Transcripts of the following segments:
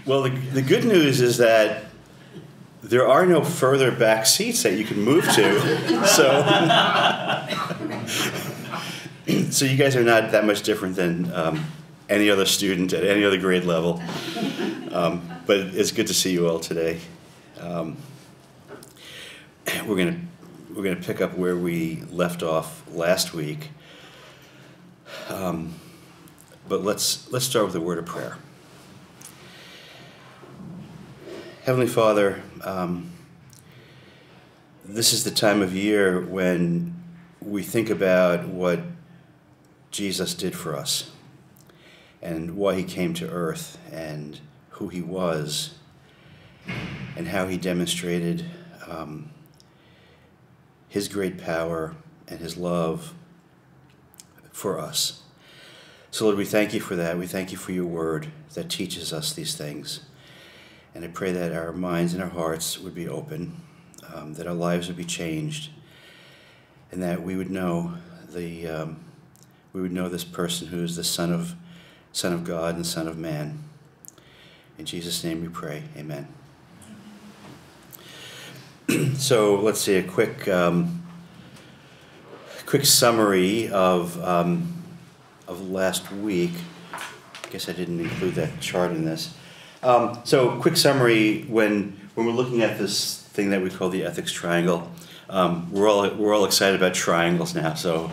Well, the good news is that there are no further back seats that you can move to. So you guys are not that much different than any other student at any other grade level. But it's good to see you all today. We're gonna pick up where we left off last week. But let's start with a word of prayer. Heavenly Father, this is the time of year when we think about what Jesus did for us and why he came to earth and who he was and how he demonstrated his great power and his love for us. So Lord, we thank you for that. We thank you for your word that teaches us these things. And I pray that our minds and our hearts would be open, that our lives would be changed, and that we would know this person who is the Son of God and Son of Man. In Jesus' name we pray. Amen. So let's see a quick summary of last week. I guess I didn't include that chart in this. So quick summary, when we're looking at this thing that we call the ethics triangle, we're all excited about triangles now, so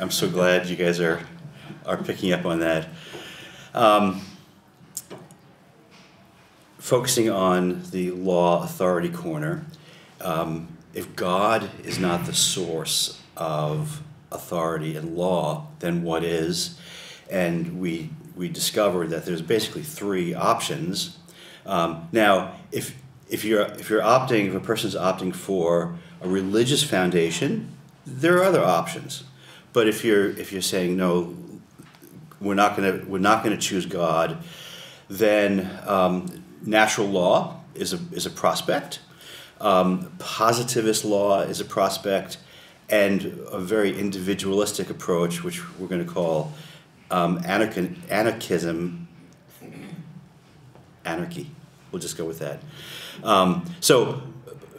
I'm so glad you guys are picking up on that. Focusing on the law authority corner, if God is not the source of authority and law, then what is? And we discovered that there's basically three options. Now, if a person's opting for a religious foundation, there are other options. But if you're saying no, we're not going to choose God, then natural law is a prospect. Positivist law is a prospect, and a very individualistic approach, which we're going to call anarchy. We'll just go with that. So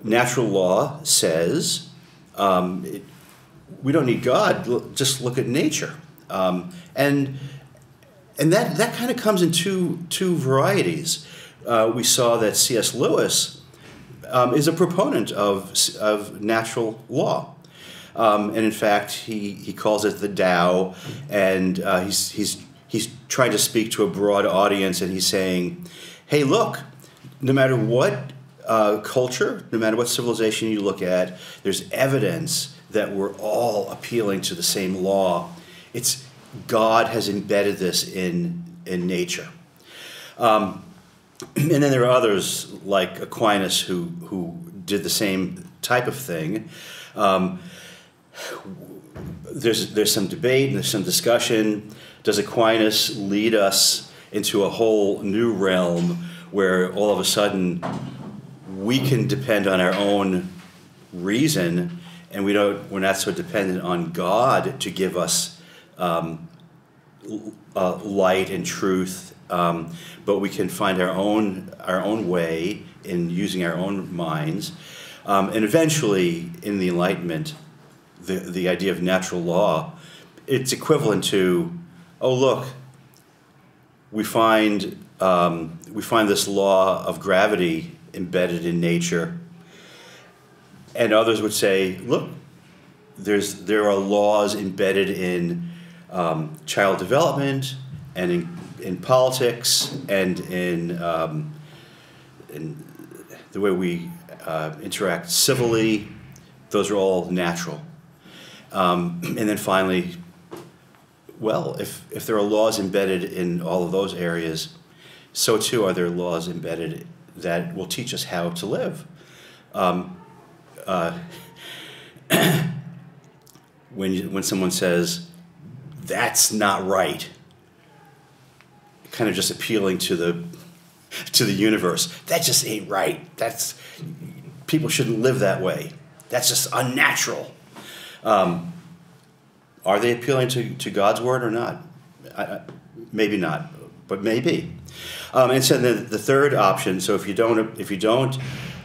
natural law says we don't need God. Just look at nature, and that kind of comes in two varieties. We saw that C.S. Lewis is a proponent of natural law. And in fact, he calls it the Tao, and he's trying to speak to a broad audience, and he's saying, hey, look, no matter what culture, no matter what civilization you look at, there's evidence that we're all appealing to the same law. It's God has embedded this in nature. And then there are others like Aquinas who did the same type of thing. There's some debate and there's some discussion. Does Aquinas lead us into a whole new realm where all of a sudden we can depend on our own reason, and we're not so dependent on God to give us light and truth, but we can find our own way in using our own minds, and eventually in the Enlightenment, the idea of natural law, it's equivalent to, oh look, we find this law of gravity embedded in nature, and others would say, look, there are laws embedded in child development and in politics and in the way we interact civilly. Those are all natural. And then finally, well, if there are laws embedded in all of those areas, so too are there laws embedded that will teach us how to live. When someone says, that's not right, kind of just appealing to the universe, that just ain't right. People shouldn't live that way. That's just unnatural. Are they appealing to God's word or not? Maybe not. but maybe. And so the third option. So if you don't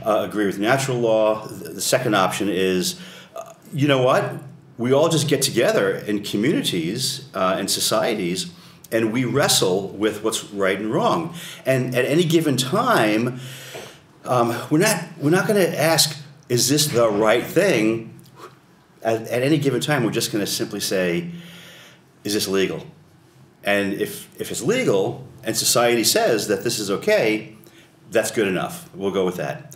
agree with natural law, the second option is, you know what? We all just get together in communities and societies, and we wrestle with what's right and wrong. And at any given time, we're not going to ask, is this the right thing? At any given time, we're just going to simply say, is this legal? And if it's legal and society says that this is okay, that's good enough. We'll go with that.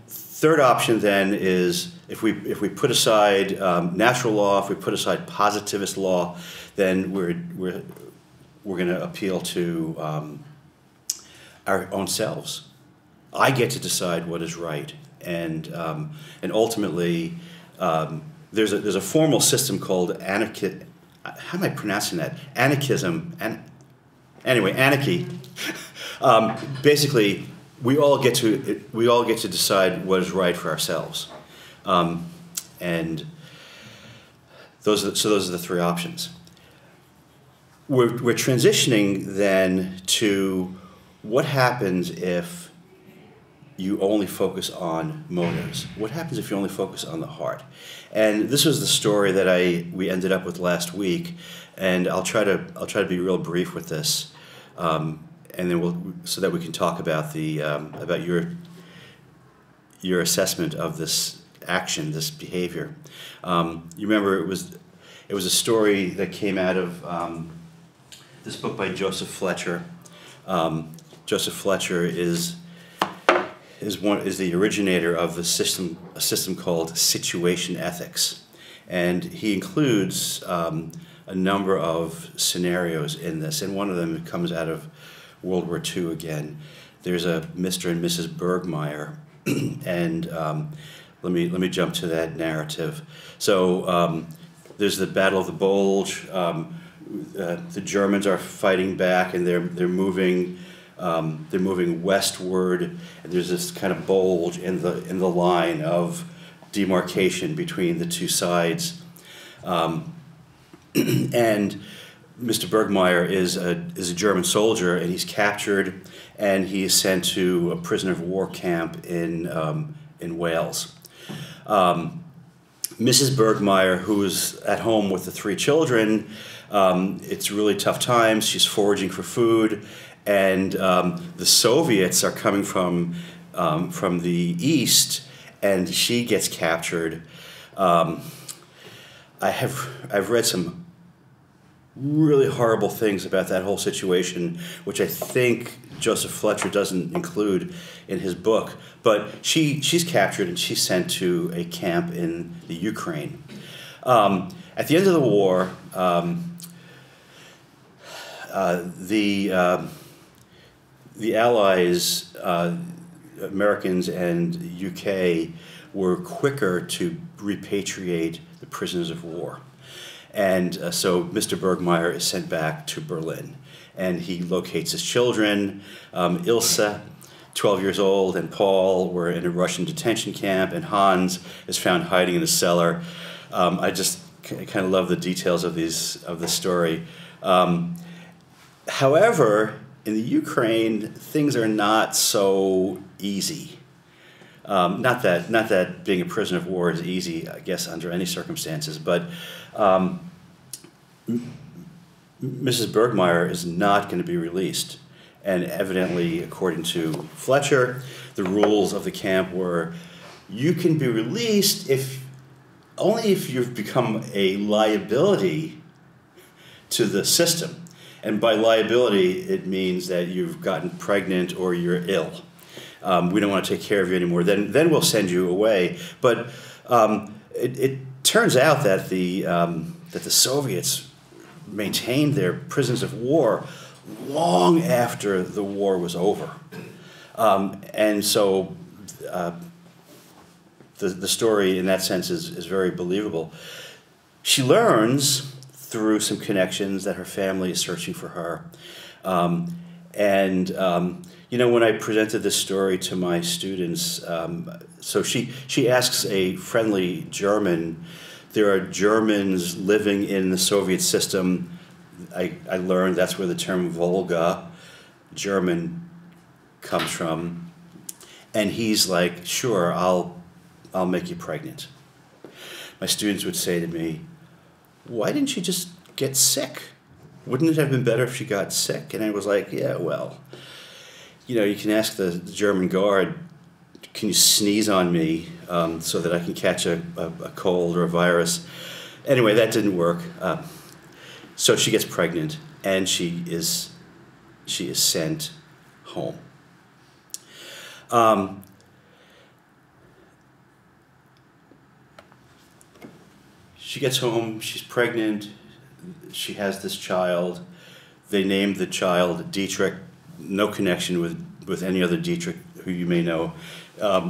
Third option then is if we put aside natural law, if we put aside positivist law, then we're going to appeal to our own selves. I get to decide what is right, and ultimately there's a formal system called anarchy. How am I pronouncing that? Anarchism. Anyway, anarchy. Basically, we all get to decide what is right for ourselves, and those are the three options. We're transitioning then to what happens if you only focus on motives. What happens if you only focus on the heart? And this was the story that we ended up with last week, and I'll try to be real brief with this, and then so that we can talk about about your assessment of this action, this behavior. You remember it was a story that came out of this book by Joseph Fletcher. Joseph Fletcher is the originator of a system called situation ethics, and he includes a number of scenarios in this, and one of them comes out of World War II again. There's a Mr. and Mrs. Bergmeyer, and let me jump to that narrative. So there's the Battle of the Bulge. The Germans are fighting back, and they're moving westward, and there's this kind of bulge in the line of demarcation between the two sides, and Mr. Bergmeyer is a German soldier, and he's captured, and he is sent to a prisoner of war camp in Wales. Mrs. Bergmeyer, who is at home with the three children, it's really tough times. She's foraging for food, and the Soviets are coming from the east, and she gets captured. I've read some really horrible things about that whole situation, which I think Joseph Fletcher doesn't include in his book. But she's captured, and she's sent to a camp in the Ukraine. At the end of the war, the Allies, Americans and UK, were quicker to repatriate the prisoners of war. And so Mr. Bergmeyer is sent back to Berlin, and he locates his children. Ilse, 12 years old, and Paul were in a Russian detention camp, and Hans is found hiding in a cellar. I just kind of love the details of the story. However, in the Ukraine, things are not so easy. Not that being a prisoner of war is easy, I guess, under any circumstances, but Mrs. Bergmeyer is not going to be released. And evidently, according to Fletcher, the rules of the camp were, you can be released only if you've become a liability to the system. And by liability, it means that you've gotten pregnant or you're ill. We don't want to take care of you anymore. Then we'll send you away. But it turns out that the Soviets maintained their prisoners of war long after the war was over, and so the story in that sense is very believable. She learns through some connections that her family is searching for her, and when I presented this story to my students, so she asks a friendly German. There are Germans living in the Soviet system I learned that's where the term Volga, German, comes from. And he's like, sure, I'll make you pregnant. My students would say to me, why didn't she just get sick? Wouldn't it have been better if she got sick? And I was like, yeah, well, you can ask the German guard, can you sneeze on me so that I can catch a cold or a virus? Anyway, that didn't work. So she gets pregnant, and she is sent home. She gets home, she's pregnant, she has this child. They named the child Dietrich, no connection with any other Dietrich who you may know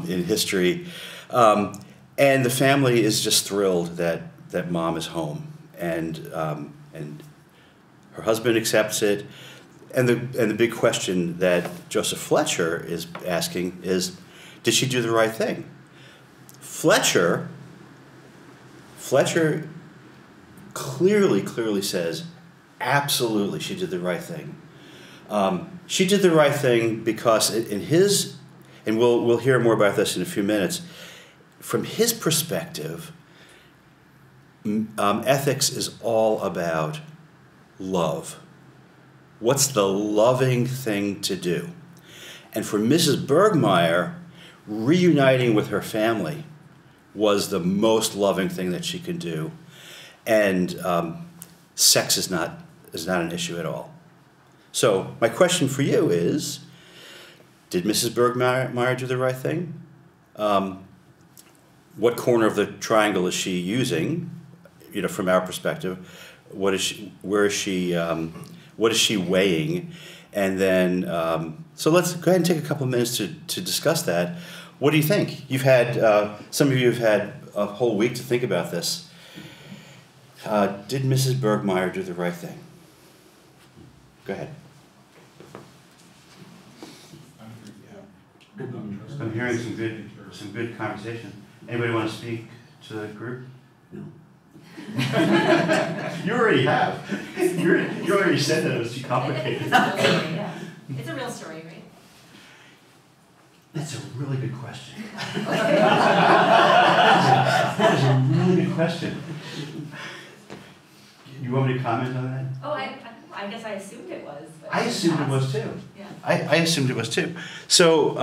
in history. And the family is just thrilled that mom is home. And her husband accepts it. And the big question that Joseph Fletcher is asking is, did she do the right thing? Fletcher clearly says, absolutely, she did the right thing. She did the right thing because in his, and we'll hear more about this in a few minutes, from his perspective, ethics is all about love. What's the loving thing to do? And for Mrs. Bergmeyer, reuniting with her family was the most loving thing that she could do. And sex is not an issue at all. So my question for you is, did Mrs. Bergmeyer do the right thing? What corner of the triangle is she using? From our perspective, what is she weighing? And then, so let's go ahead and take a couple of minutes to discuss that. What do you think? You've had, some of you have had a whole week to think about this. Did Mrs. Bergmeyer do the right thing? Go ahead. I'm hearing some good conversation. Anybody want to speak to the group? No. You already have. You already said that it was too complicated. It's a real story, yeah. It's a real story, right? That's a really good question. That is a really good question. You want me to comment on that? Oh, I guess I assumed it was. But I assumed it was too. Yeah. I assumed it was too. So,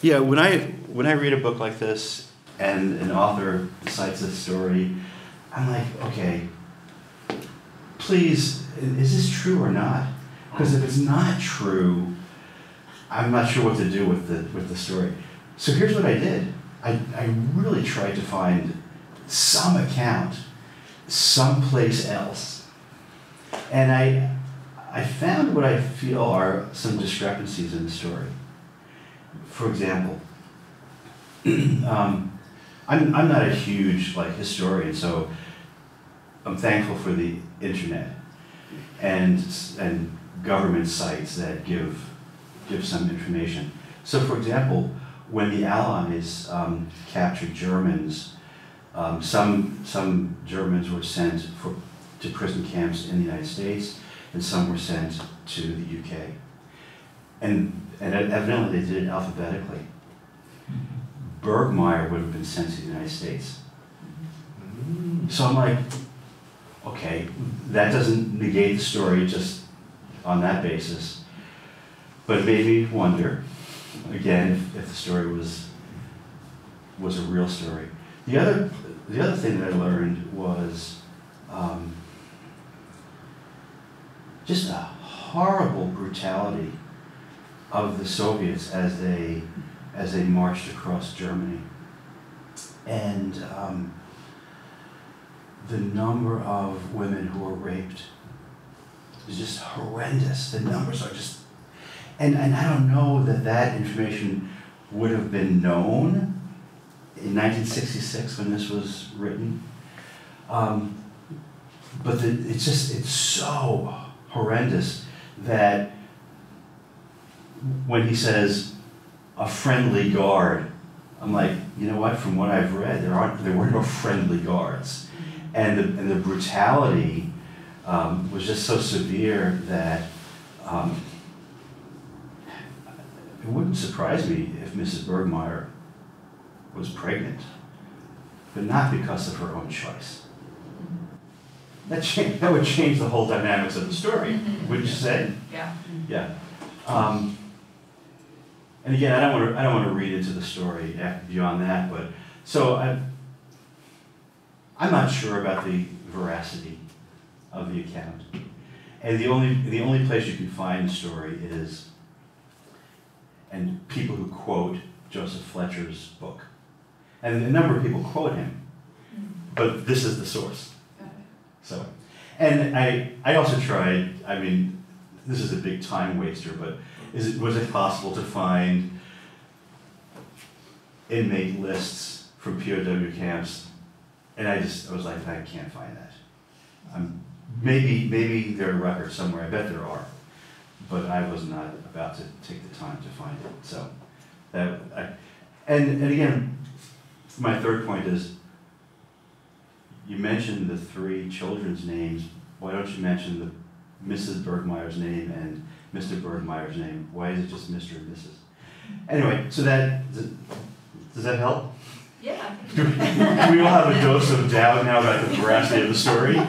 yeah, when I read a book like this and an author cites a story, I'm like, okay, please, is this true or not? Because if it's not true, I'm not sure what to do with the story. So here's what I did. I really tried to find some account someplace else. And I found what I feel are some discrepancies in the story. For example, I'm not a huge historian, so I'm thankful for the internet and government sites that give some information. So, for example, when the Allies captured Germans, some Germans were sent to prison camps in the United States, and some were sent to the UK. And evidently they did it alphabetically. Bergmeyer would have been sent to the United States. So I'm like, okay, that doesn't negate the story just on that basis, but it made me wonder, again, if the story was a real story. The other thing that I learned was just a horrible brutality of the Soviets as they marched across Germany, and the number of women who were raped is just horrendous. The numbers are just, and I don't know that information would have been known in 1966 when this was written, but it's so horrendous that when he says a friendly guard, I'm like, you know what? From what I've read, there were no friendly guards, and the brutality was just so severe that it wouldn't surprise me if Mrs. Bergmeyer was pregnant, but not because of her own choice. That would change the whole dynamics of the story, wouldn't you say? Yeah. Yeah. And again, I don't want to read into the story beyond that, but so I'm not sure about the veracity of the account, and the only place you can find the story is, and people who quote Joseph Fletcher's book, and a number of people quote him, but this is the source. So, and I also tried. I mean, this is a big time waster, but was it possible to find inmate lists from POW camps? And I was like, I can't find that. Maybe there are records somewhere. I bet there are, but I was not about to take the time to find it. So and again, my third point is, you mentioned the 3 children's names. Why don't you mention the Mrs. Bergmeyer's name and Mr. Bergmeyer's name? Why is it just Mr. and Mrs.? Anyway, so does that help? Yeah. Do we all have a dose of doubt now about the veracity of the story?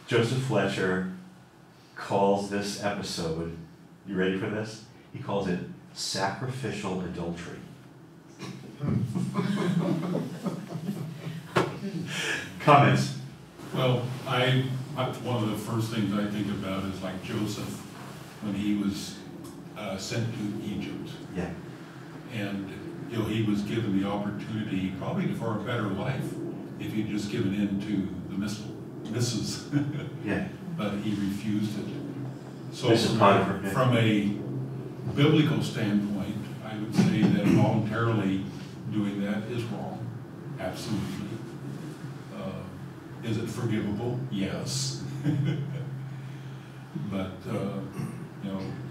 Joseph Fletcher calls this episode, you ready for this? He calls it sacrificial adultery. Comments? Well, one of the first things I think about is like Joseph when he was sent to Egypt. Yeah. And he was given the opportunity probably for a better life if he'd just given in to the missus. Yeah. But he refused it. So from a biblical standpoint, I would say that voluntarily doing that is wrong. Absolutely. Is it forgivable? Yes. But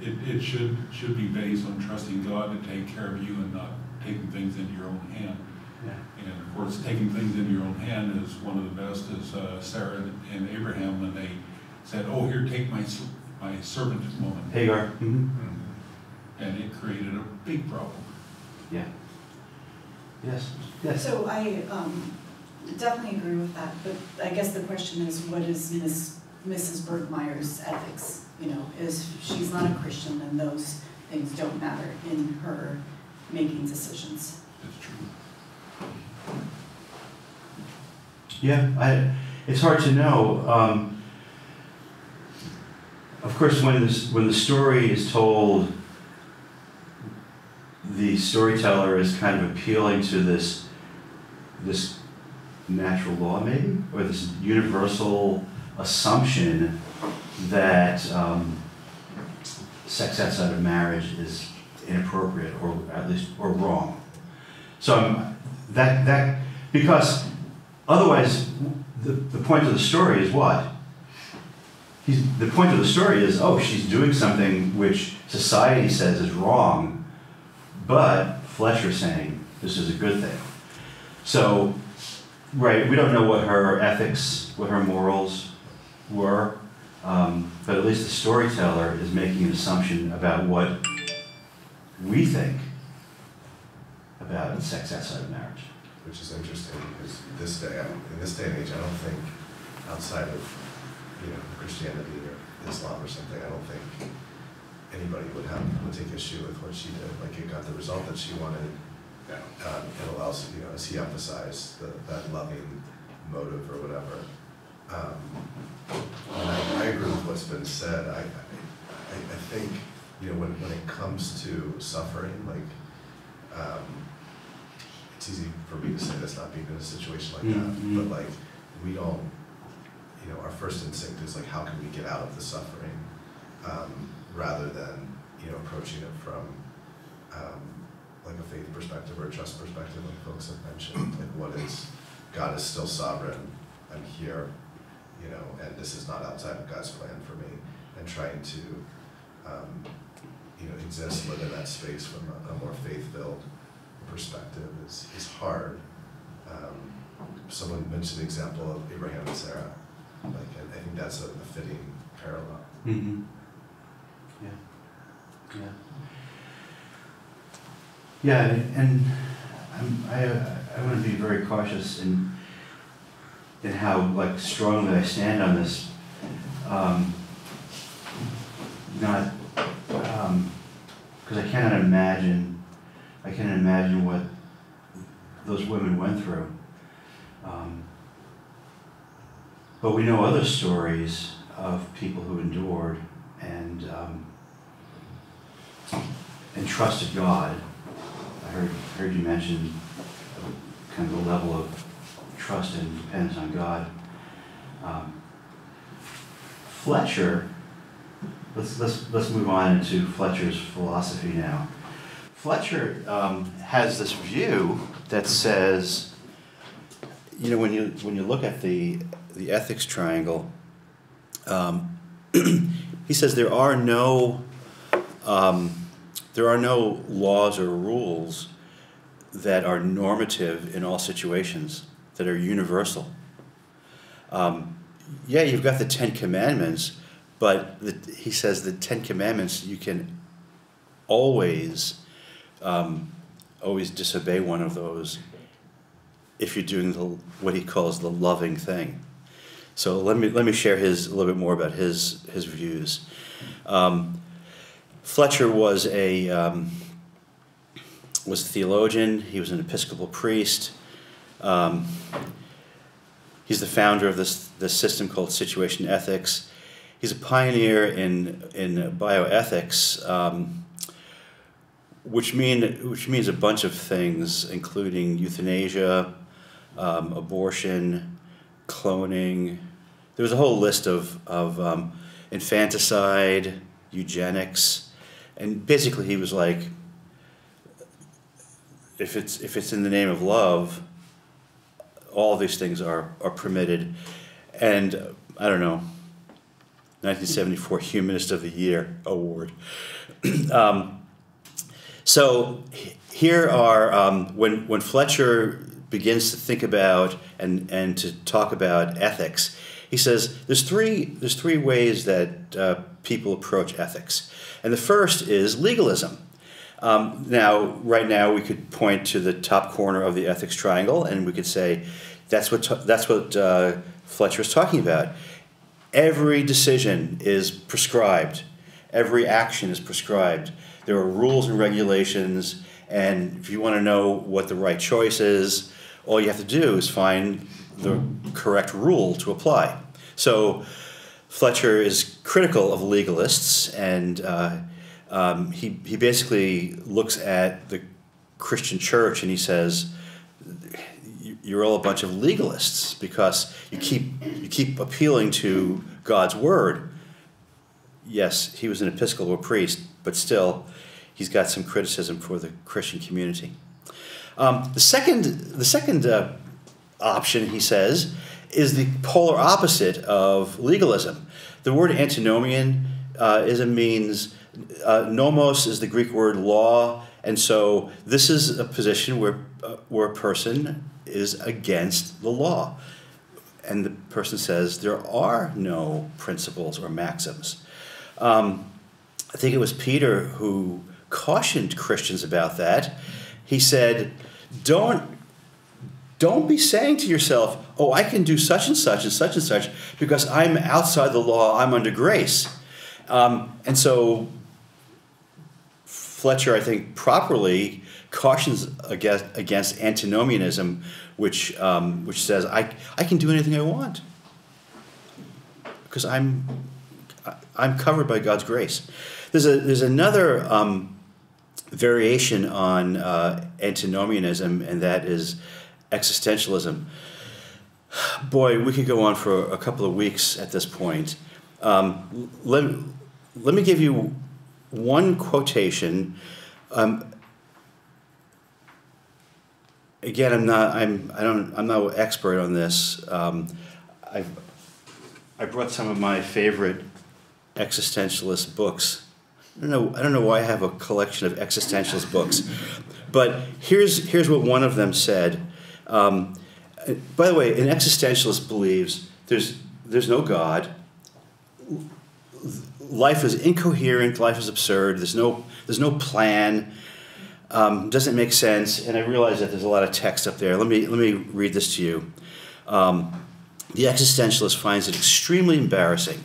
it should be based on trusting God to take care of you and not taking things into your own hand. Yeah. And of course, taking things into your own hand is one of the best. Is Sarah and Abraham when they said, "Oh, here, take my servant woman." Hagar. Mm-hmm. And it created a big problem. Yeah. Yes. Yes. So I definitely agree with that, but I guess the question is, what is Mrs. Bergmeyer's ethics? She's not a Christian, and those things don't matter in her making decisions. That's true. Yeah, it's hard to know. Of course, when the story is told, the storyteller is kind of appealing to this natural law, maybe, or this universal assumption that sex outside of marriage is inappropriate, or at least wrong. So that because otherwise, the point of the story is what? The point of the story is, oh, she's doing something which society says is wrong, but Fletcher's saying this is a good thing. So, right, we don't know what her ethics, what her morals were, but at least the storyteller is making an assumption about what we think about sex outside of marriage. Which is interesting because in this day and age, I don't think outside of Christianity or Islam or something, I don't think anybody would take issue with what she did. Like, it got the result that she wanted. It allows, as he emphasized, that loving motive or whatever. And I agree with what's been said. I think when it comes to suffering, like it's easy for me to say this, not being in a situation like that, but like we don't. Our first instinct is like, how can we get out of the suffering, rather than approaching it from like a faith perspective or a trust perspective, like folks have mentioned. Like, what is God is still sovereign. I'm here, and this is not outside of God's plan for me. And trying to, exist within that space from a more faith-filled perspective is hard. someone mentioned the example of Abraham and Sarah. Like, I think that's a fitting parallel. Mm-hmm. Yeah. Yeah, and I want to be very cautious in how like strongly I stand on this. Not because I cannot imagine what those women went through. But we know other stories of people who endured and trusted God. I heard you mention kind of the level of trust and dependence on God. Fletcher, let's move on into Fletcher's philosophy now. Fletcher has this view that says, you know, when you look at the ethics triangle, he says there are no laws or rules that are normative in all situations, that are universal. Yeah, you've got the Ten Commandments, but he says the Ten Commandments, you can always disobey one of those if you're doing what he calls the loving thing. So let me share a little bit more about his views. Fletcher was a theologian. He was an Episcopal priest. He's the founder of this system called situation ethics. He's a pioneer in bioethics, which means a bunch of things, including euthanasia, abortion, cloning. There was a whole list of infanticide, eugenics, and basically he was like, if it's in the name of love, all these things are permitted. And I don't know, 1974 Humanist of the Year award. So here are when Fletcher begins to think about and to talk about ethics, he says there's three ways that people approach ethics, and the first is legalism. Right now we could point to the top corner of the ethics triangle, and we could say that's what Fletcher is talking about. Every decision is prescribed. Every action is prescribed. There are rules and regulations, and if you want to know what the right choice is, all you have to do is find the correct rule to apply. So Fletcher is critical of legalists, and he basically looks at the Christian church and he says, you're all a bunch of legalists because you keep appealing to God's word. Yes, he was an Episcopal priest, but still, he's got some criticism for the Christian community. The second option, he says, is the polar opposite of legalism. The word antinomian means nomos is the Greek word law, and so this is a position where a person is against the law. And the person says there are no principles or maxims. I think it was Peter who cautioned Christians about that. He said, don't be saying to yourself, oh, I can do such and such and such and such because I'm outside the law, I'm under grace. And so Fletcher, I think, properly cautions against antinomianism, which says I can do anything I want because I'm covered by God's grace. There's another variation on antinomianism, and that is existentialism. Boy, we could go on for a couple of weeks at this point. Let me give you one quotation. Again, I'm not an expert on this. I brought some of my favorite existentialist books. I don't know why I have a collection of existentialist books, but here's what one of them said. By the way, an existentialist believes there's no God. Life is incoherent. Life is absurd. There's no plan. Doesn't make sense. And I realize that there's a lot of text up there. Let me read this to you. The existentialist finds it extremely embarrassing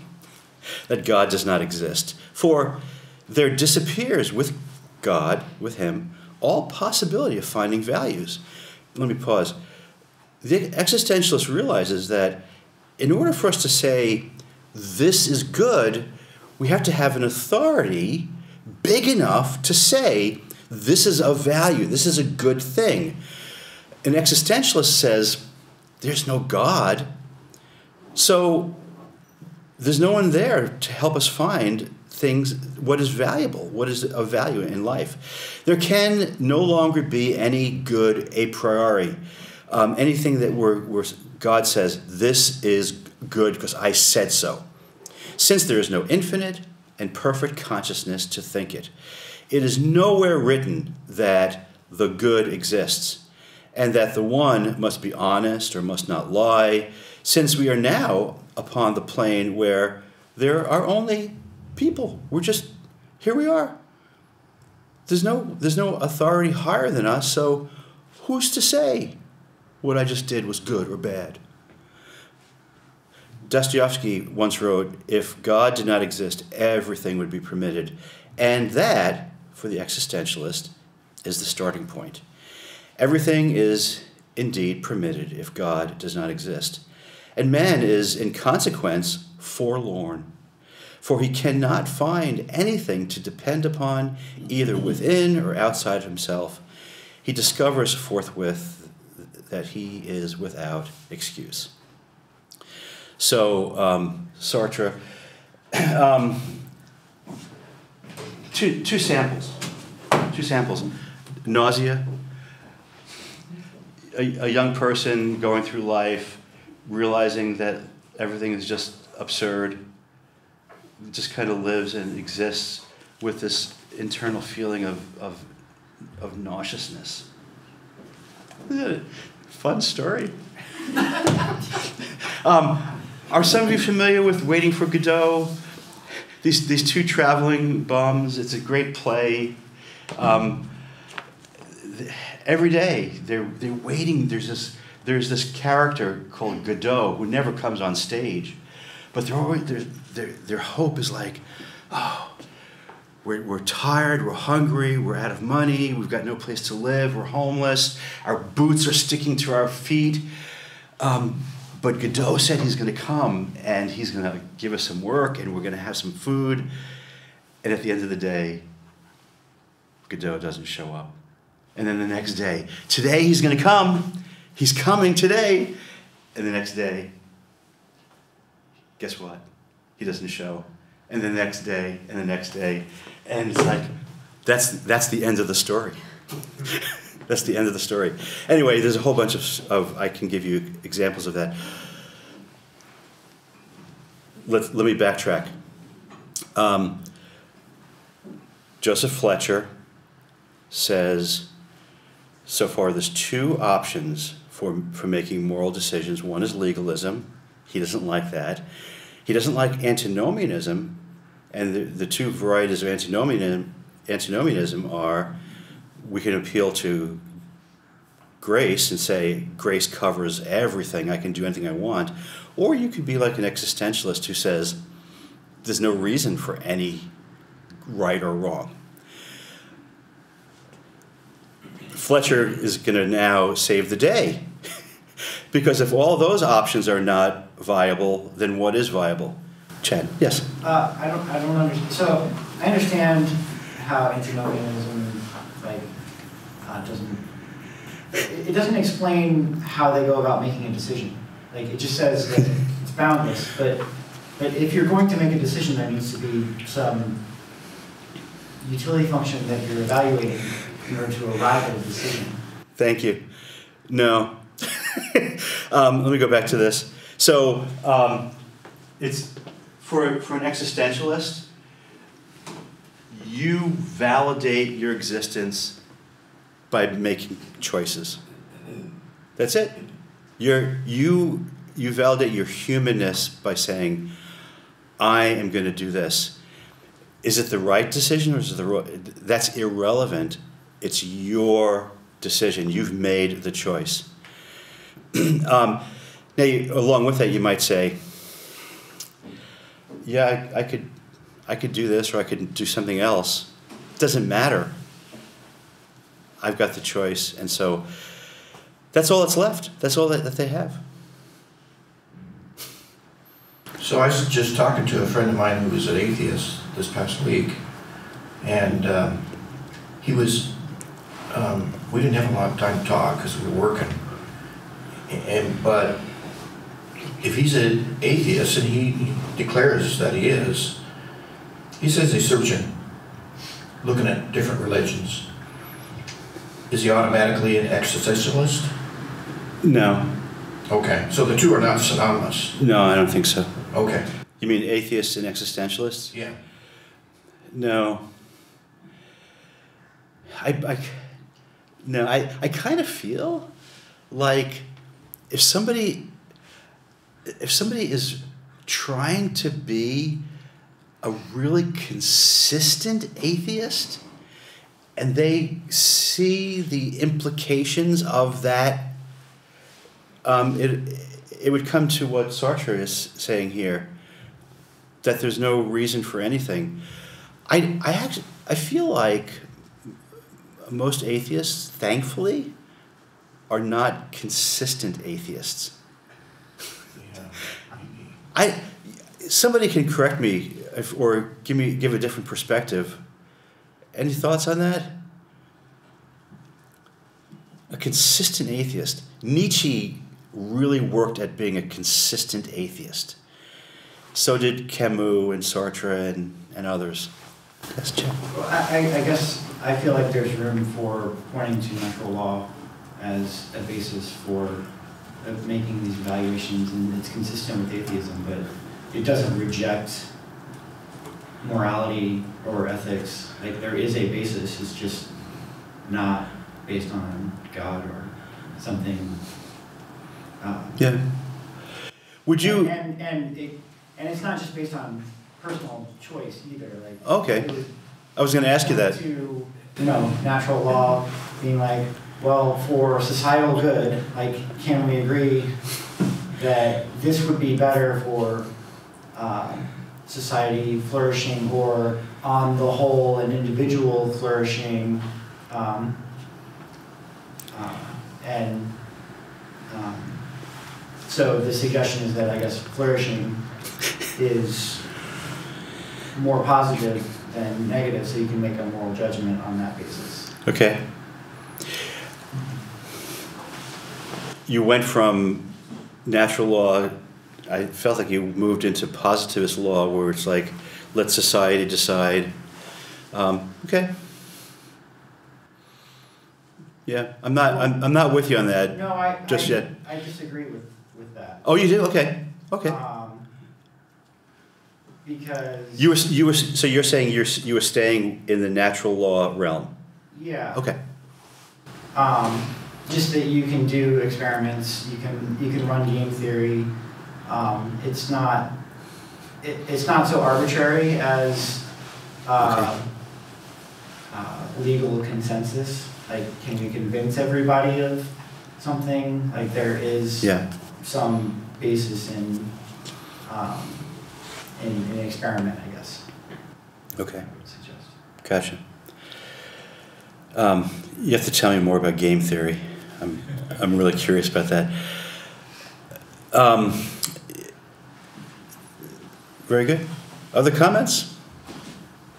that God does not exist, for there disappears with God, with him, all possibility of finding values. Let me pause. The existentialist realizes that in order for us to say this is good, we have to have an authority big enough to say this is of value, this is a good thing. An existentialist says there's no God, so there's no one there to help us find things, what is valuable, what is of value in life. There can no longer be any good a priori. Anything that where God says, this is good because I said so. Since there is no infinite and perfect consciousness to think it, it is nowhere written that the good exists and that the one must be honest or must not lie, since we are now upon the plane where there are only people. We're just, here we are. There's no authority higher than us, so who's to say what I just did was good or bad? Dostoevsky once wrote, if God did not exist, everything would be permitted. And that, for the existentialist, is the starting point. Everything is indeed permitted if God does not exist. And man is, in consequence, forlorn. For he cannot find anything to depend upon, either within or outside of himself. He discovers forthwith that he is without excuse. So, Sartre, two samples. Nausea, a young person going through life, realizing that everything is just absurd, just kind of lives and exists with this internal feeling of nauseousness. Isn't it a fun story? Are some of you familiar with Waiting for Godot? These two traveling bums. It's a great play. Every day they're waiting. There's this character called Godot who never comes on stage, but their hope is like, oh, we're tired, we're hungry, we're out of money, we've got no place to live, we're homeless, our boots are sticking to our feet. But Godot said he's going to come and he's going to give us some work and we're going to have some food. And at the end of the day, Godot doesn't show up. And then the next day, today he's going to come. He's coming today. And the next day, guess what? He doesn't show. And the next day, and the next day. And it's like, that's the end of the story. That's the end of the story. Anyway, there's a whole bunch of I can give you examples of that. Let me backtrack. Joseph Fletcher says, so far there's two options for making moral decisions. One is legalism. He doesn't like that. He doesn't like antinomianism. And the two varieties of antinomianism are, we can appeal to grace and say, grace covers everything, I can do anything I want. Or you could be like an existentialist who says, there's no reason for any right or wrong. Fletcher is going to now save the day. Because if all those options are not viable, then what is viable? Chad, yes? I don't understand. So I understand how antinomianism doesn't explain how they go about making a decision. Like, it just says that it's boundless, but if you're going to make a decision, there needs to be some utility function that you're evaluating in order to arrive at a decision. Thank you. No. Let me go back to this. So it's for an existentialist, you validate your existence by making choices. That's it. You validate your humanness by saying, I am going to do this. Is it the right decision or is it the wrong? That's irrelevant. It's your decision. You've made the choice. Now, along with that, you might say, yeah, I could do this or I could do something else. It doesn't matter. I've got the choice. And so that's all that's left. That's all that they have. So I was just talking to a friend of mine who was an atheist this past week, and he was, we didn't have a lot of time to talk because we were working, but if he's an atheist and he declares that he is, he says he's searching, looking at different religions. Is he automatically an existentialist? No. Okay, so the two are not synonymous. No, I don't think so. Okay. You mean atheists and existentialists? Yeah. No. I kind of feel like if somebody is trying to be a really consistent atheist and they see the implications of that, it would come to what Sartre is saying here, that there's no reason for anything. I feel like most atheists, thankfully, are not consistent atheists. Somebody can correct me or give a different perspective. Any thoughts on that? A consistent atheist. Nietzsche really worked at being a consistent atheist. So did Camus and Sartre and others. Yes, Jeff. Well, I guess I feel like there's room for pointing to natural law as a basis for making these evaluations, and it's consistent with atheism, but it doesn't reject morality or ethics. Like, there is a basis, it's just not based on God or something. Yeah. Would you? And it's not just based on personal choice either. Like, okay. I was going to ask you that. To, natural law being like, well, for societal good, like, can we agree that this would be better for society flourishing, or on the whole, an individual flourishing, so the suggestion is that, I guess, flourishing is more positive than negative, so you can make a moral judgment on that basis. Okay. You went from natural law, I felt like you moved into positivist law, where it's like, let society decide. Okay. Yeah, I'm not with you on that. No, I yet. I disagree with that. Oh, you do? Okay. Okay. Because you were so you're saying you were staying in the natural law realm. Yeah. Okay. Just that you can do experiments, you can run game theory. It's not so arbitrary as legal consensus. Like, can you convince everybody of something? Like, there is some basis in an experiment, I guess. Okay. I would suggest. Gotcha. You have to tell me more about game theory. I'm really curious about that. Very good. Other comments?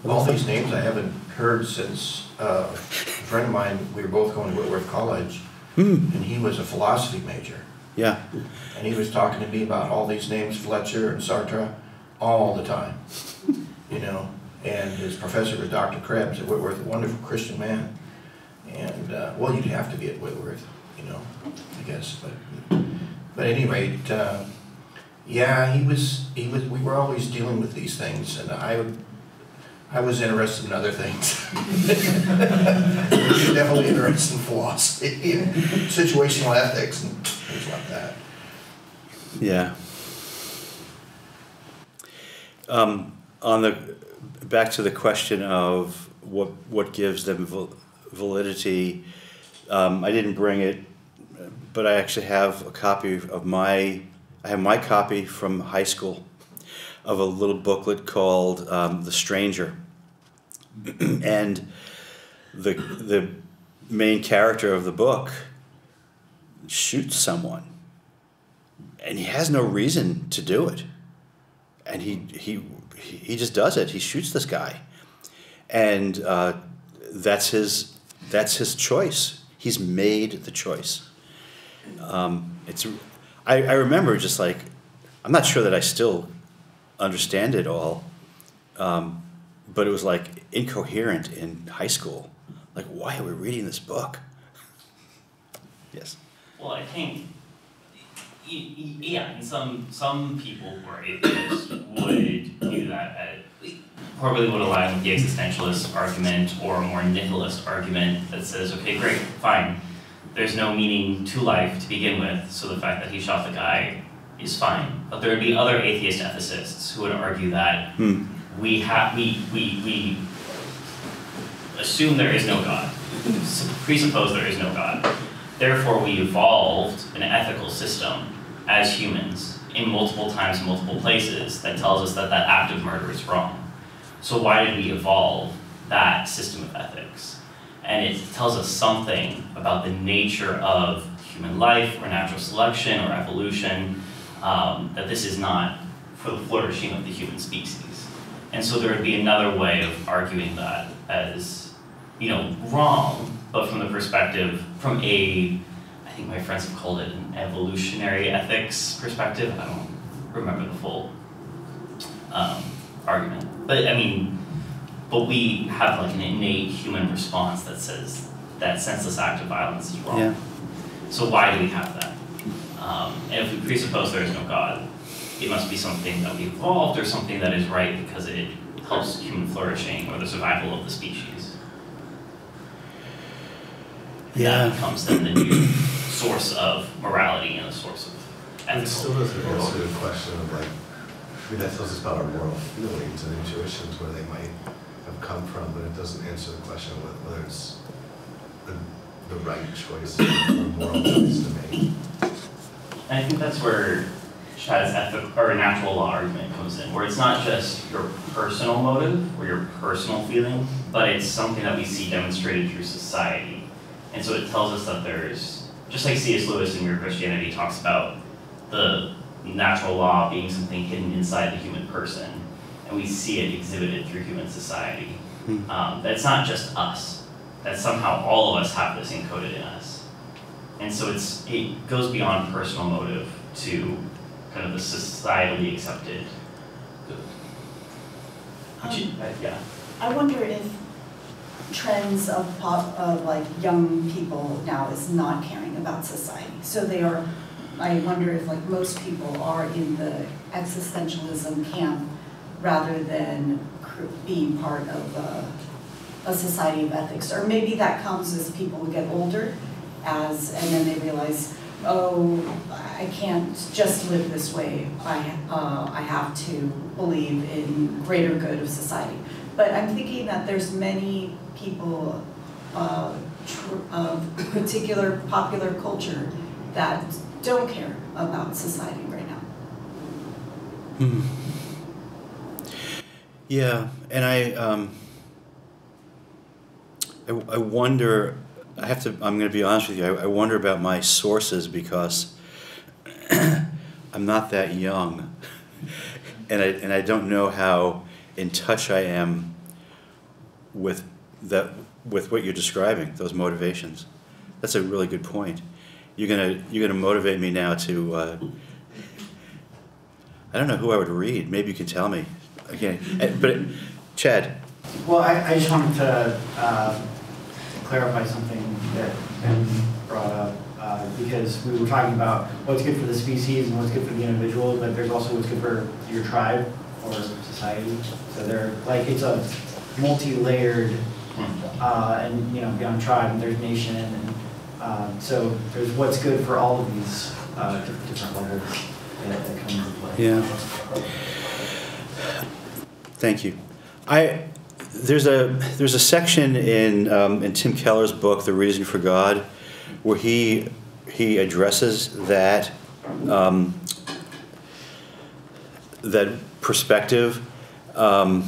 All these names I haven't heard since a friend of mine, we were both going to Whitworth College, and he was a philosophy major. Yeah. And he was talking to me about all these names, Fletcher and Sartre, all the time, and his professor was Dr. Krebs at Whitworth, a wonderful Christian man. And, well, you'd have to be at Whitworth, I guess, but at any rate, yeah, we were always dealing with these things, and I was interested in other things. Definitely interested in philosophy and situational ethics and principles like that. Yeah. On the back to the question of what gives them validity, I didn't bring it, but I actually have a copy of I have my copy from high school of a little booklet called The Stranger, and the main character of the book shoots someone, and he has no reason to do it, and he just does it. He shoots this guy, and that's his choice. He's made the choice. I remember just like, I'm not sure that I still understand it all, but it was like incoherent in high school. Like, why are we reading this book? Yes. Well, I think, yeah, and some people who are atheists would view that as, probably would align with the existentialist argument or a more nihilist argument that says, okay, great, fine, there's no meaning to life to begin with, so the fact that he shot the guy is fine. But there would be other atheist ethicists who would argue that we assume there is no God, presuppose there is no God. Therefore, we evolved an ethical system as humans in multiple times, in multiple places, that tells us that that act of murder is wrong. So why did we evolve that system of ethics? And it tells us something about the nature of human life or natural selection or evolution, that this is not for the flourishing of the human species. And so there would be another way of arguing that as, wrong, but from the perspective, I think my friends have called it an evolutionary ethics perspective. I don't remember the full argument. But we have like an innate human response that says that senseless act of violence is wrong. Yeah. So why do we have that? And if we presuppose there is no God, it must be something that we evolved or something that is right because it helps human flourishing or the survival of the species. Yeah. That becomes then the new source of morality and the source of It still ethical. doesn't answer the question of like, that tells us about our moral feelings and intuitions, where they might have come from, but it doesn't answer the question of whether it's the right choice or moral choice to make. And I think that's where Chad's natural law argument comes in, where it's not just your personal motive or your personal feeling, but it's something that we see demonstrated through society. And so it tells us that there's, just like C.S. Lewis in Mere Christianity talks about the natural law being something hidden inside the human person, and we see it exhibited through human society. That's not just us, that somehow all of us have this encoded in us. And so it goes beyond personal motive to kind of the societally accepted good. Yeah. I wonder if trends of like young people now is not caring about society. So I wonder if like most people are in the existentialism camp rather than being part of a society of ethics. Or maybe that comes as people get older, and then they realize, oh, I can't just live this way. I have to believe in greater good of society. But I'm thinking that there's many people of particular popular culture that don't care about society right now. Yeah, and I wonder. I'm going to be honest with you. I wonder about my sources because I'm not that young, and I don't know how in touch I am with what you're describing, those motivations. That's a really good point. You're gonna motivate me now to. I don't know who I would read. Maybe you can tell me. Okay, but Chad. Well, I just wanted to clarify something that Ben brought up, because we were talking about what's good for the species and what's good for the individual, but there's also what's good for your tribe or society. So it's a multi-layered, and beyond tribe, and there's nation, and So there's what's good for all of these different levels that come into play. Yeah. Thank you. There's a section in Tim Keller's book, The Reason for God, where he addresses that that perspective, and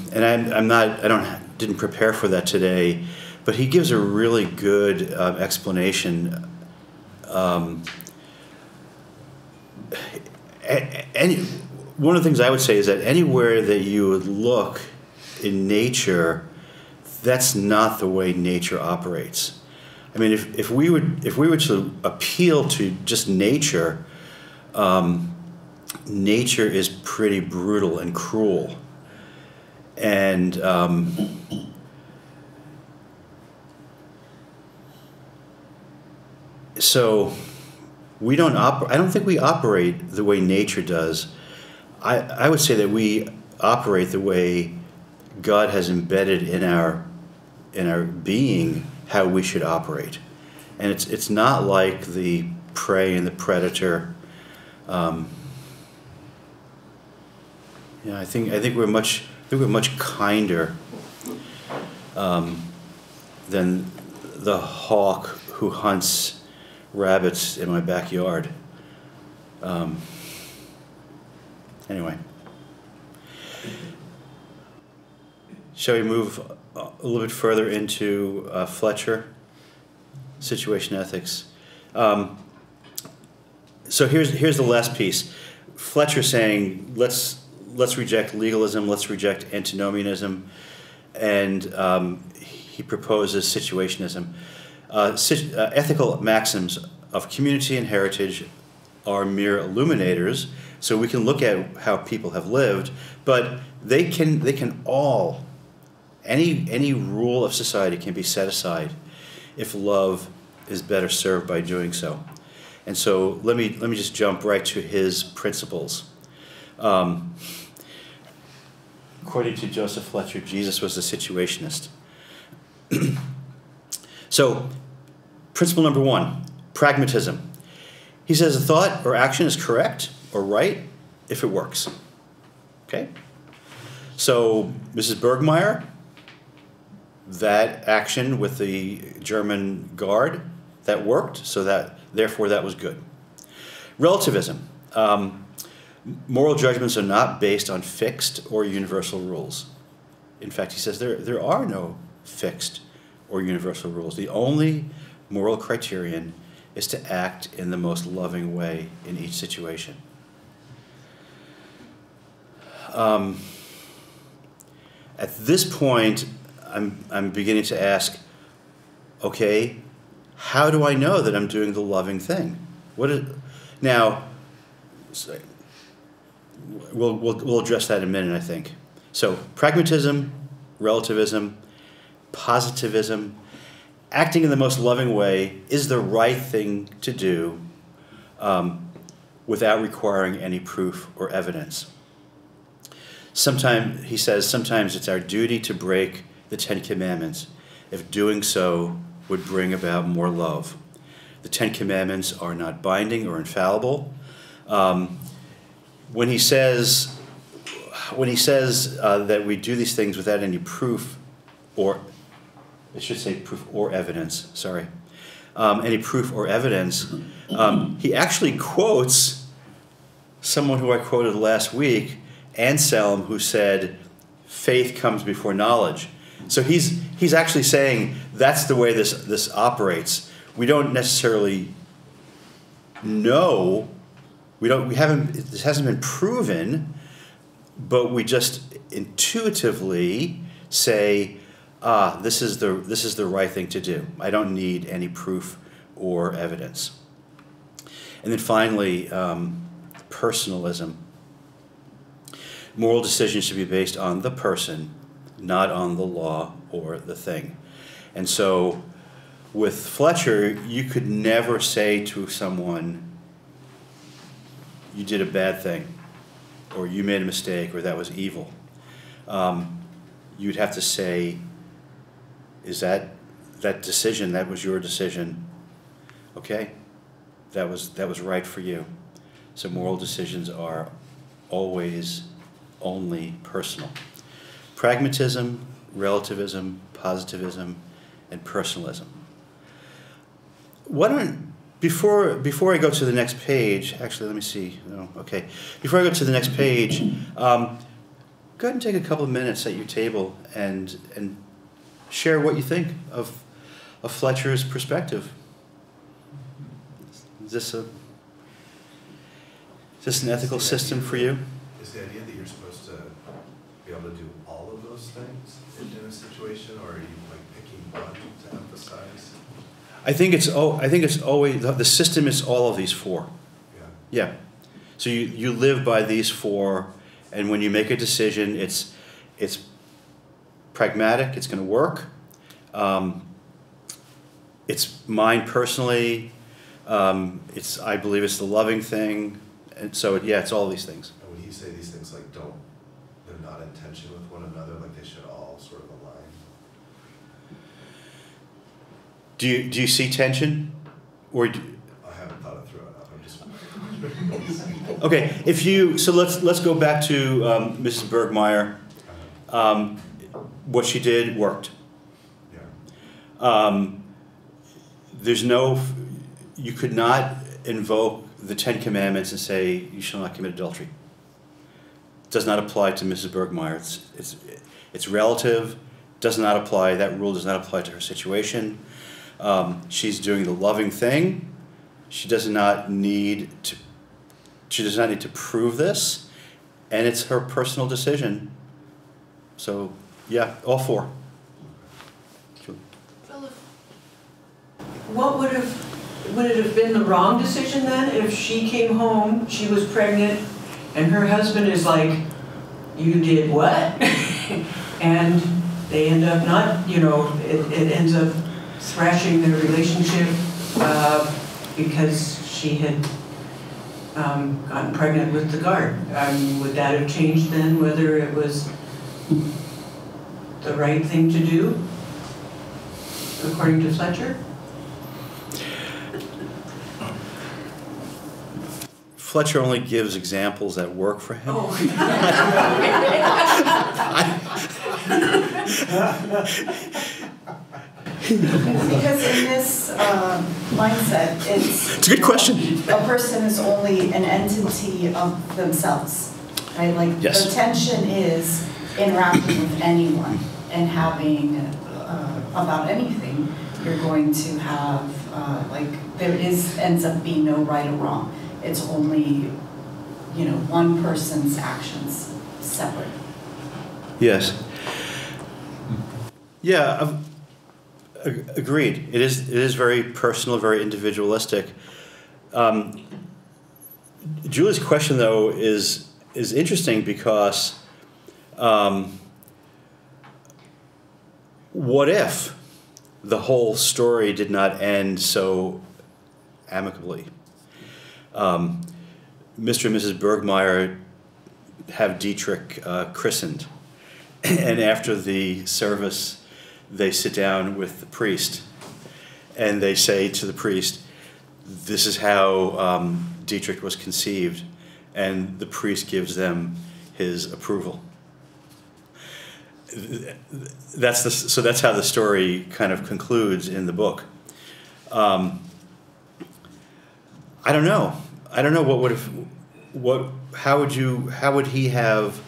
didn't prepare for that today, but he gives a really good explanation. One of the things I would say is that anywhere that you would look in nature, that's not the way nature operates. I mean, if we were to appeal to just nature, nature is pretty brutal and cruel, and so we don't I don't think we operate the way nature does. I would say that we operate the way God has embedded in our being how we should operate, and it's not like the prey and the predator. I think we're much kinder than the hawk who hunts rabbits in my backyard. Anyway, shall we move a little bit further into Fletcher, situation ethics? So here's the last piece. Fletcher saying let's reject legalism, let's reject antinomianism, and he proposes situationism. Ethical maxims of community and heritage are mere illuminators, so we can look at how people have lived, but they can all, any rule of society can be set aside if love is better served by doing so. And so let me just jump right to his principles. According to Joseph Fletcher, Jesus was a situationist. So, principle number 1, pragmatism. He says a thought or action is correct or right if it works. Okay? So, Mrs. Bergmeyer, that action with the German guard, that worked, so therefore that was good. Relativism. Moral judgments are not based on fixed or universal rules. In fact, he says there are no fixed or universal rules. The only moral criterion is to act in the most loving way in each situation. At this point, I'm beginning to ask, okay, how do I know that I'm doing the loving thing? Now, we'll address that in a minute, I think. So, pragmatism, relativism, positivism, acting in the most loving way is the right thing to do without requiring any proof or evidence. He says, sometimes it's our duty to break the 10 Commandments if doing so would bring about more love. The 10 Commandments are not binding or infallible. When he says that we do these things without any proof, or I should say proof or evidence, sorry, any proof or evidence, he actually quotes someone who I quoted last week, Anselm, who said, faith comes before knowledge. So he's actually saying that's the way this operates. We don't necessarily know. This hasn't been proven, but we just intuitively say, this is the right thing to do. I don't need any proof or evidence. And then finally, personalism. Moral decisions should be based on the person, not on the law or the thing. And so with Fletcher, you could never say to someone, you did a bad thing, or you made a mistake, or that was evil. You'd have to say, is that decision, that was your decision, Okay, that was right for you. So moral decisions are always only personal. Pragmatism, relativism, positivism, and personalism. Why don't, before I go to the next page, actually let me see, no, okay. Before I go to the next page, go ahead and take a couple of minutes at your table and share what you think of Fletcher's perspective. Is this an ethical system for you? Is the idea that you're supposed to be able to do all of those things in a situation, or are you like picking one to emphasize? I think it's always, the system is all of these four. Yeah. Yeah. So you live by these four, and when you make a decision, it's pragmatic, it's going to work. It's mine personally. I believe it's the loving thing, and so yeah, it's all these things. And when you say these things, like they're not in tension with one another, like they should all sort of align. Do you see tension, or I haven't thought it through enough. I'm just. okay? So let's go back to Mrs. Bergmeyer. What she did worked. Yeah. You could not invoke the Ten Commandments and say you shall not commit adultery. It does not apply to Mrs. Bergmeyer. It's relative. Does not apply. That rule does not apply to her situation. She's doing the loving thing. She does not need to prove this, and it's her personal decision. So yeah, all four. What would it have been the wrong decision then if she came home, she was pregnant, and her husband is like, you did what? And they end up not, it ends up thrashing their relationship because she had gotten pregnant with the guard. Would that have changed then whether it was the right thing to do, according to Fletcher? Fletcher only gives examples that work for him. Oh. Because in this mindset, It's a good question. A person is only an entity of themselves, right? Like Yes. the tension is interacting with anyone and having about anything. You're going to have ends up being no right or wrong. It's only, one person's actions separate. Yes. Yeah, agreed. It is very personal, very individualistic. Julie's question, though, is interesting because what if the whole story did not end so amicably? Mr. and Mrs. Bergmeyer have Dietrich christened, and after the service, they sit down with the priest, and they say to the priest, "This is how Dietrich was conceived," and the priest gives them his approval. So that's how the story kind of concludes in the book. I don't know how would he have,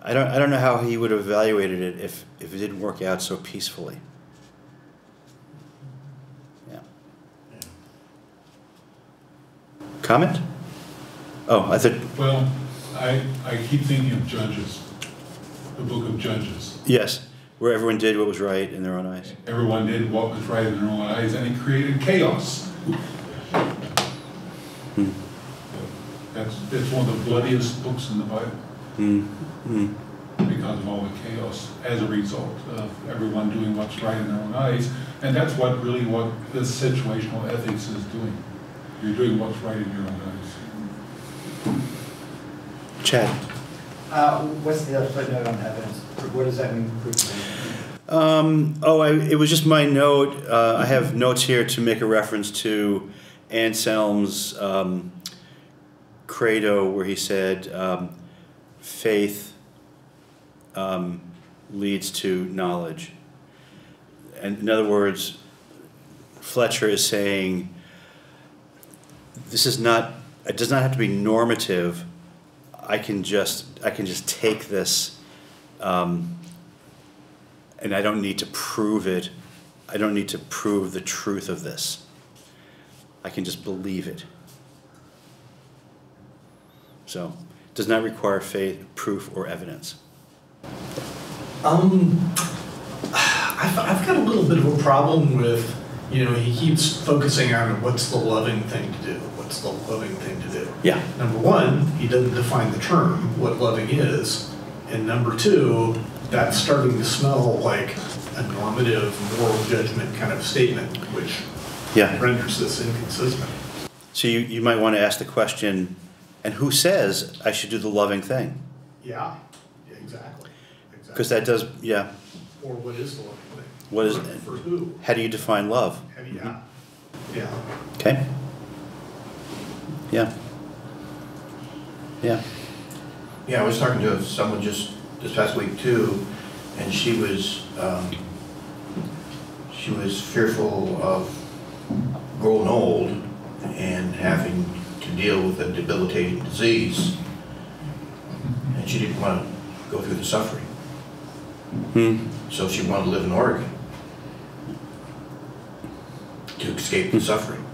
I don't know how he would have evaluated it if it didn't work out so peacefully. Yeah. Comment? Oh, I thought. Well, I keep thinking of Judges, the book of Judges. Yes, where everyone did what was right in their own eyes. Everyone did what was right in their own eyes, and it created chaos. It's one of the bloodiest books in the Bible. Because of all the chaos as a result of everyone doing what's right in their own eyes. And that's what this situational ethics is doing. You're doing what's right in your own eyes. Chad. What's the other footnote on evidence? What does that mean? It was just my note. I have notes here to make a reference to Anselm's credo, where he said, faith leads to knowledge. And in other words, Fletcher is saying, it does not have to be normative. I can just take this, and I don't need to prove it. I don't need to prove the truth of this. I can just believe it. So, it does not require faith, proof, or evidence. I've got a little bit of a problem with, he keeps focusing on what's the loving thing to do. What's the loving thing to do? Yeah. Number one, he doesn't define the term, what loving is. And number two, that's starting to smell like a normative moral judgment kind of statement, which renders this inconsistent. So you might want to ask the question, and who says I should do the loving thing? Yeah, exactly. Because that does, yeah. Or what is the loving thing? What is for who? How do you define love? Yeah. Okay. Yeah. Yeah. Yeah, I was talking to someone just this past week too, and she was fearful of growing old and having to deal with a debilitating disease, and she didn't want to go through the suffering. So she wanted to live in Oregon to escape the suffering.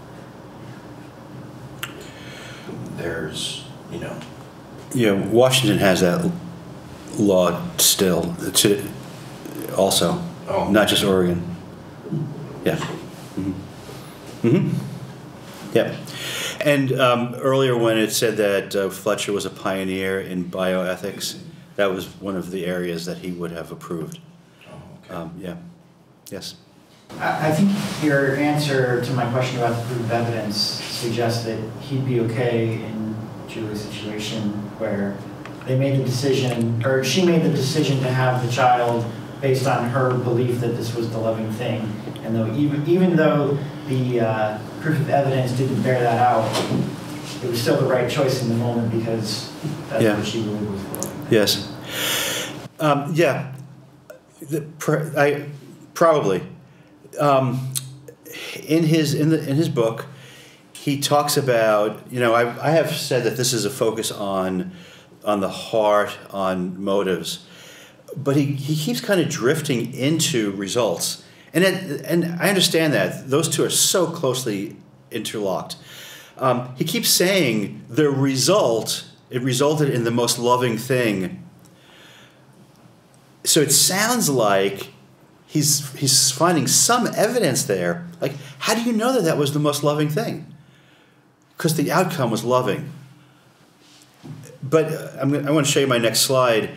There's, Yeah, Washington has that law still, also, not just Oregon. Yeah. Yeah. And earlier when it said that Fletcher was a pioneer in bioethics, that was one of the areas that he would have approved. Yeah. Yes. I think your answer to my question about the proof of evidence suggests that he'd be okay in Julie's situation where they made the decision, or she made the decision to have the child based on her belief that this was the loving thing. And though even though the proof of evidence didn't bear that out, it was still the right choice in the moment because that's what she believed was the loving thing. Yes. Probably. In his book, he talks about, I have said that this is a focus on the heart, on motives, but he keeps kind of drifting into results, and I understand that those two are so closely interlocked. He keeps saying it resulted in the most loving thing. So it sounds like he's finding some evidence there. Like, how do you know that was the most loving thing? Because the outcome was loving. But I want to show you my next slide.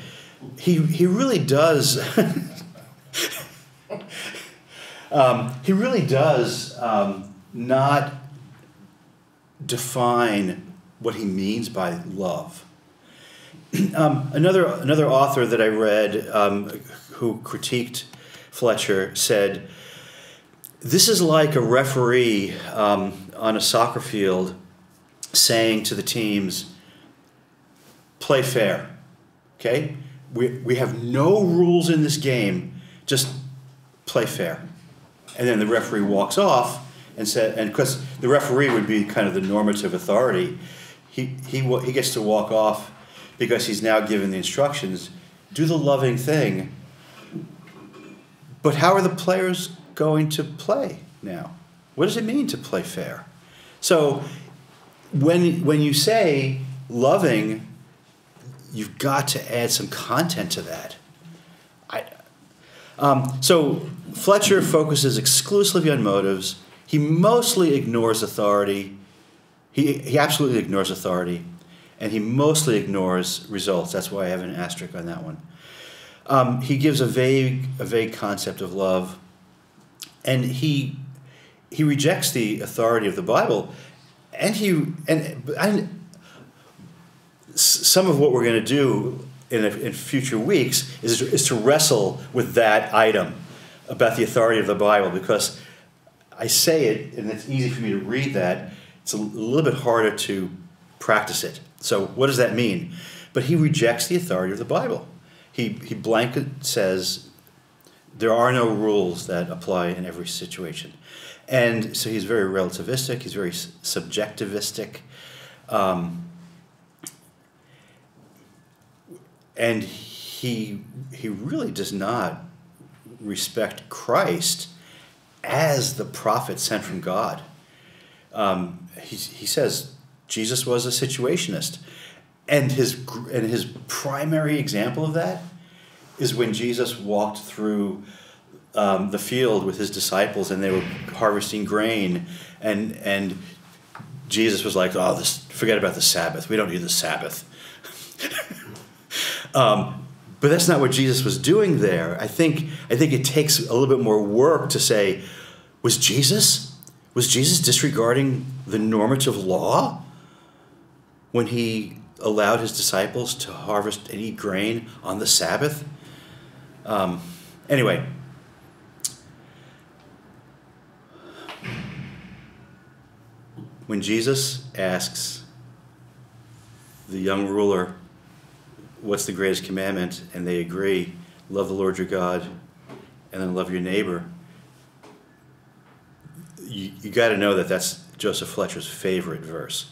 He really does. He really does not define what he means by love. Another author that I read who critiqued Fletcher said, this is like a referee on a soccer field saying to the teams, play fair, okay? We have no rules in this game, just play fair. And then the referee walks off and because the referee would be kind of the normative authority, he gets to walk off because he's now given the instructions, do the loving thing. But how are the players going to play now? What does it mean to play fair? So when you say loving, you've got to add some content to that. So Fletcher focuses exclusively on motives. He mostly ignores authority. He absolutely ignores authority. And he mostly ignores results. That's why I have an asterisk on that one. He gives a vague concept of love, and he rejects the authority of the Bible, and some of what we're going to do in future weeks is to wrestle with that item. about the authority of the Bible, because I say it, and it's easy for me to read that. It's a little bit harder to practice it. So what does that mean? But he rejects the authority of the Bible. He blanket says there are no rules that apply in every situation. And so he's very relativistic, he's very subjectivistic. And he really does not respect Christ as the prophet sent from God. He says Jesus was a situationist. And his primary example of that is when Jesus walked through the field with his disciples and they were harvesting grain, and Jesus was like, "Oh, forget about the Sabbath. We don't need the Sabbath." But that's not what Jesus was doing there. I think it takes a little bit more work to say, was Jesus disregarding the normative law when he allowed his disciples to harvest and eat grain on the Sabbath? Anyway, when Jesus asks the young ruler, what's the greatest commandment? And they agree, love the Lord your God and then love your neighbor. You got to know that that's Joseph Fletcher's favorite verse.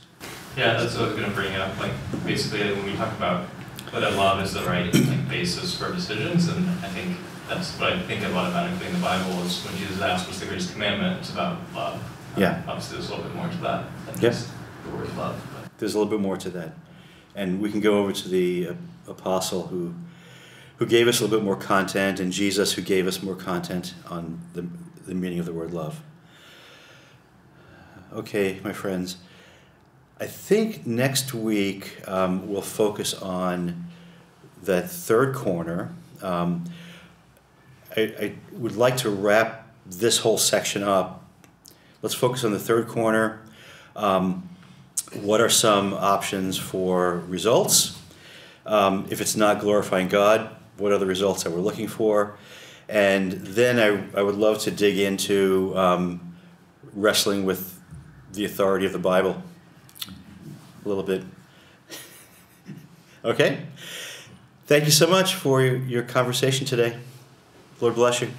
Yeah, that's what I was going to bring up. Like, basically, when we talk about whether love is the right basis for decisions, and I think that's what I think about automatically in the Bible is when Jesus asks what's the greatest commandment, it's about love. Yeah. Obviously, there's a little bit more to that than just the word love. But. There's a little bit more to that. And we can go over to the apostle who gave us a little bit more content, and Jesus who gave us more content on the meaning of the word love. Okay, my friends. I think next week we'll focus on that third corner. I would like to wrap this whole section up. Let's focus on the third corner. What are some options for results? If it's not glorifying God, what are the results that we're looking for? And then I would love to dig into wrestling with the authority of the Bible a little bit. Okay? Thank you so much for your conversation today. Lord bless you.